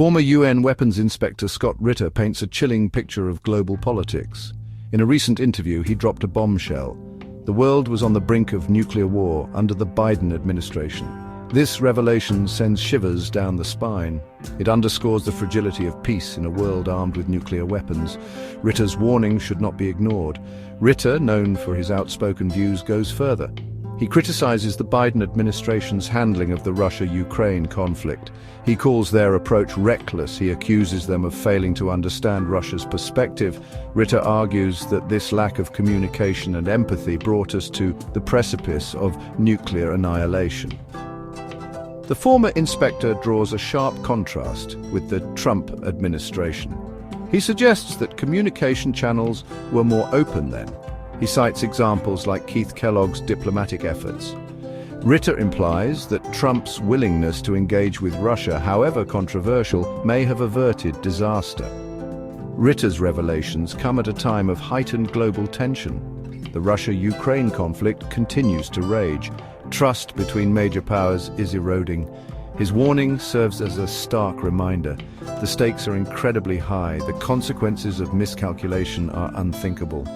Former UN weapons inspector Scott Ritter paints a chilling picture of global politics. In a recent interview, he dropped a bombshell. The world was on the brink of nuclear war under the Biden administration. This revelation sends shivers down the spine. It underscores the fragility of peace in a world armed with nuclear weapons. Ritter's warning should not be ignored. Ritter, known for his outspoken views, goes further. He criticizes the Biden administration's handling of the Russia-Ukraine conflict. He calls their approach reckless. He accuses them of failing to understand Russia's perspective. Ritter argues that this lack of communication and empathy brought us to the precipice of nuclear annihilation. The former inspector draws a sharp contrast with the Trump administration. He suggests that communication channels were more open then. He cites examples like Keith Kellogg's diplomatic efforts. Ritter implies that Trump's willingness to engage with Russia, however controversial, may have averted disaster. Ritter's revelations come at a time of heightened global tension. The Russia-Ukraine conflict continues to rage. Trust between major powers is eroding. His warning serves as a stark reminder. The stakes are incredibly high. The consequences of miscalculation are unthinkable.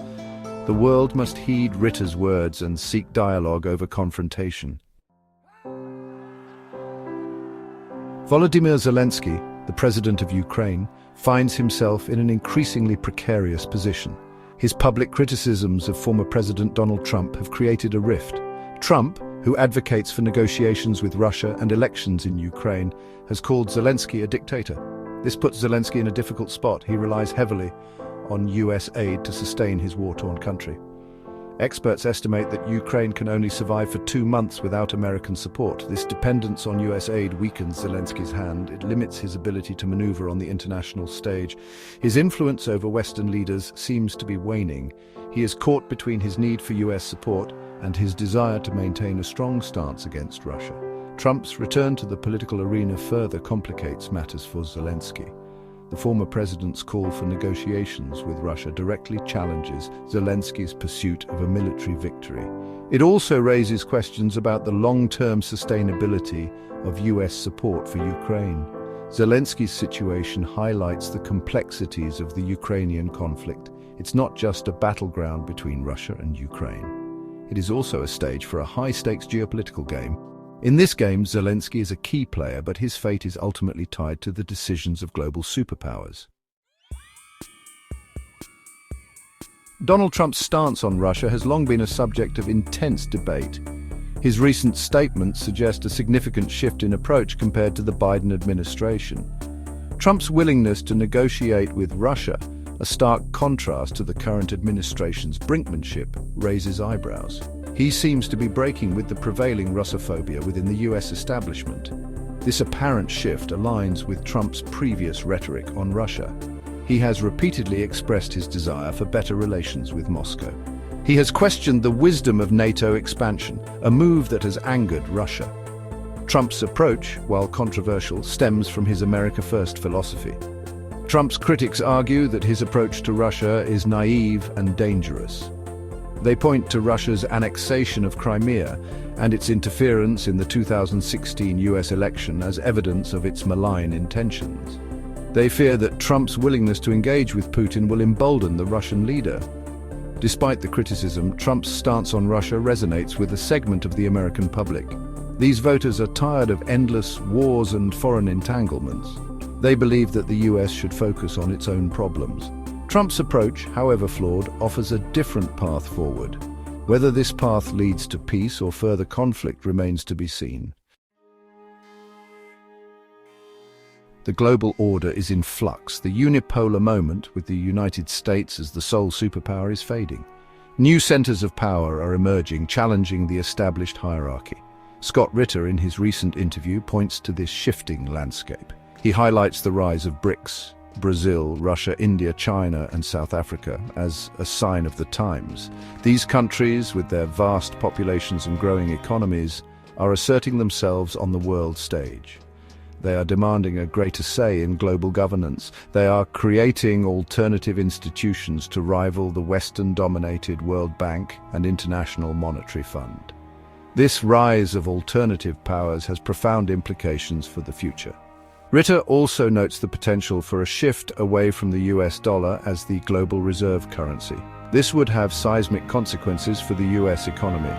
The world must heed Ritter's words and seek dialogue over confrontation. Volodymyr Zelensky, the president of Ukraine, finds himself in an increasingly precarious position. His public criticisms of former President Donald Trump have created a rift. Trump, who advocates for negotiations with Russia and elections in Ukraine, has called Zelensky a dictator. This puts Zelensky in a difficult spot. He relies heavily on US aid to sustain his war-torn country. Experts estimate that Ukraine can only survive for 2 months without American support. This dependence on US aid weakens Zelensky's hand. It limits his ability to maneuver on the international stage. His influence over Western leaders seems to be waning. He is caught between his need for US support and his desire to maintain a strong stance against Russia. Trump's return to the political arena further complicates matters for Zelensky. The former president's call for negotiations with Russia directly challenges Zelensky's pursuit of a military victory. It also raises questions about the long-term sustainability of US support for Ukraine. Zelensky's situation highlights the complexities of the Ukrainian conflict. It's not just a battleground between Russia and Ukraine. It is also a stage for a high-stakes geopolitical game. In this game, Zelensky is a key player, but his fate is ultimately tied to the decisions of global superpowers. Donald Trump's stance on Russia has long been a subject of intense debate. His recent statements suggest a significant shift in approach compared to the Biden administration. Trump's willingness to negotiate with Russia, a stark contrast to the current administration's brinkmanship, raises eyebrows. He seems to be breaking with the prevailing Russophobia within the US establishment. This apparent shift aligns with Trump's previous rhetoric on Russia. He has repeatedly expressed his desire for better relations with Moscow. He has questioned the wisdom of NATO expansion, a move that has angered Russia. Trump's approach, while controversial, stems from his America First philosophy. Trump's critics argue that his approach to Russia is naive and dangerous. They point to Russia's annexation of Crimea and its interference in the 2016 US election as evidence of its malign intentions. They fear that Trump's willingness to engage with Putin will embolden the Russian leader. Despite the criticism, Trump's stance on Russia resonates with a segment of the American public. These voters are tired of endless wars and foreign entanglements. They believe that the US should focus on its own problems. Trump's approach, however flawed, offers a different path forward. Whether this path leads to peace or further conflict remains to be seen. The global order is in flux. The unipolar moment, with the United States as the sole superpower, is fading. New centers of power are emerging, challenging the established hierarchy. Scott Ritter, in his recent interview, points to this shifting landscape. He highlights the rise of BRICS, Brazil, Russia, India, China, and South Africa, as a sign of the times. These countries, with their vast populations and growing economies, are asserting themselves on the world stage. They are demanding a greater say in global governance. They are creating alternative institutions to rival the Western-dominated World Bank and International Monetary Fund. This rise of alternative powers has profound implications for the future. Ritter also notes the potential for a shift away from the US dollar as the global reserve currency. This would have seismic consequences for the US economy.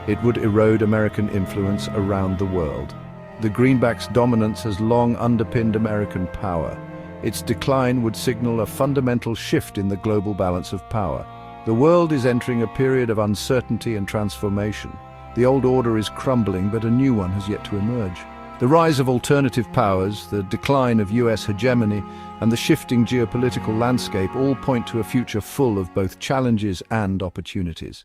It would erode American influence around the world. The greenback's dominance has long underpinned American power. Its decline would signal a fundamental shift in the global balance of power. The world is entering a period of uncertainty and transformation. The old order is crumbling, but a new one has yet to emerge. The rise of alternative powers, the decline of US hegemony, and the shifting geopolitical landscape all point to a future full of both challenges and opportunities.